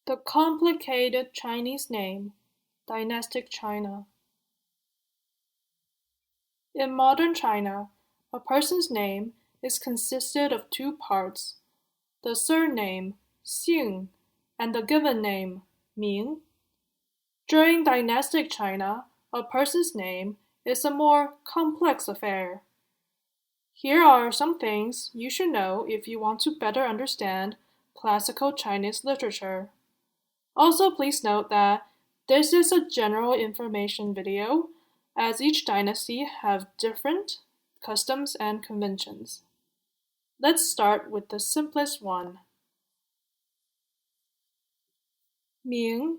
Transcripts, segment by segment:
The complicated Chinese name, Dynastic China. In modern China, a person's name is consisted of two parts, the surname, 姓, and the given name, 名. During Dynastic China, a person's name is a more complex affair. Here are some things you should know if you want to better understand classical Chinese literature. Also, please note that this is a general information video, as each dynasty have different customs and conventions. Let's start with the simplest one. Ming.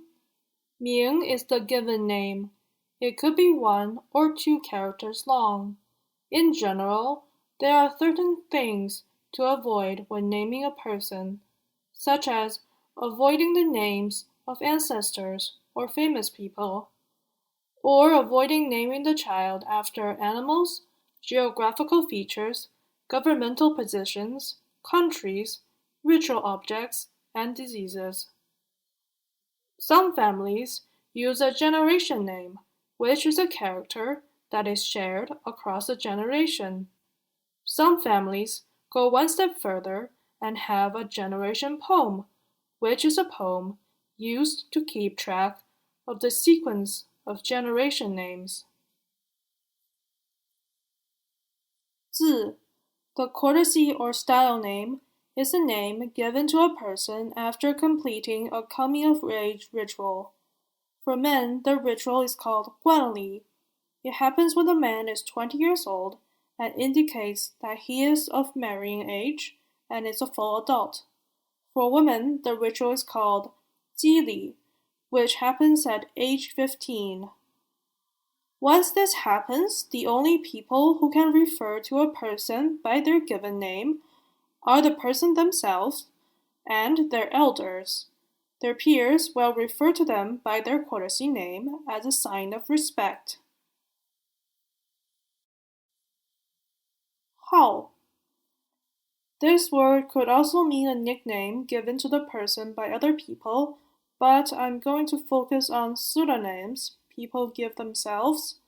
Ming is the given name. It could be 1 or 2 characters long. In general, there are certain things to avoid when naming a person, such as avoiding the names of ancestors or famous people, or avoiding naming the child after animals, geographical features, governmental positions, countries, ritual objects, and diseases. Some families use a generation name, which is a character that is shared across a generation. Some families go one step further and have a generation poem, which is a poem used to keep track of the sequence of generation names. 字, the courtesy or style name, is a name given to a person after completing a coming-of-age ritual. For men, the ritual is called 冠礼. It happens when a man is 20 years old and indicates that he is of marrying age and is a full adult. For women, the ritual is called 祭礼, which happens at age 15. Once this happens, the only people who can refer to a person by their given name are the person themselves and their elders. Their peers will refer to them by their courtesy name as a sign of respect. 号. This word could also mean a nickname given to the person by other people, but I'm going to focus on pseudonyms people give themselves.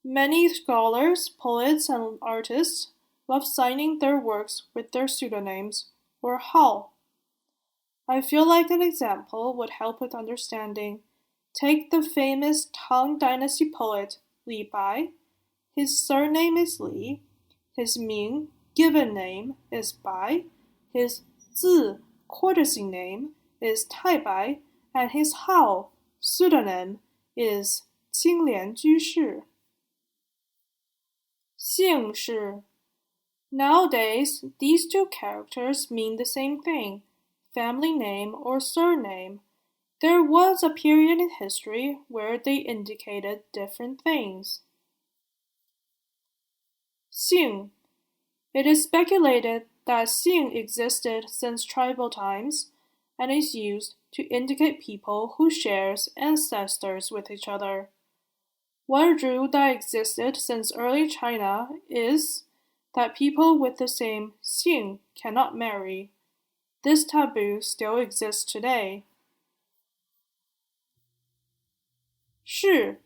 Many scholars, poets, and artists love signing their works with their pseudonyms, or 号. I feel like an example would help with understanding. Take the famous Tang Dynasty poet Li Bai. His surname is Li. His Ming, given name, is Bai. His Zi, courtesy name, is Tai Bai. And his Hao, pseudonym, is 青莲居士. 姓氏. Nowadays, these two characters mean the same thing, family name or surname. There was a period in history where they indicated different things. 姓. It is speculated that 姓 existed since tribal times and is used to indicate people who share ancestors with each other. One rule that existed since early China is that people with the same 姓 cannot marry. This taboo still exists today. 氏.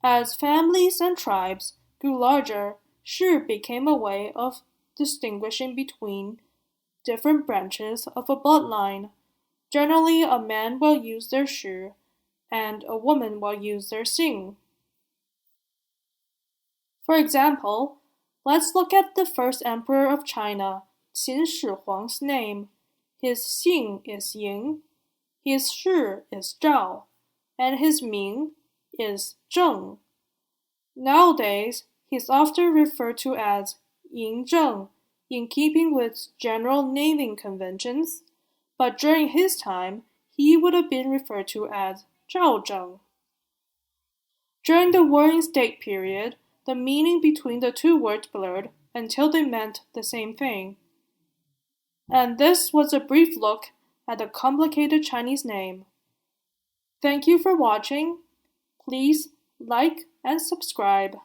As families and tribes grew larger, 氏 became a way of distinguishing between different branches of a bloodline. Generally, a man will use their 氏 and a woman will use their 姓. For example, let's look at the first emperor of China, Qin Shi Huang's name. His 姓 is Ying, his 氏 is Zhao, and his Ming is Zheng. Nowadays, he is often referred to as Ying Zheng, in keeping with general naming conventions, but during his time, he would have been referred to as Zhao Zheng. During the Warring State period, the meaning between the two words blurred until they meant the same thing. And this was a brief look at the complicated Chinese name. Thank you for watching. Please like and subscribe.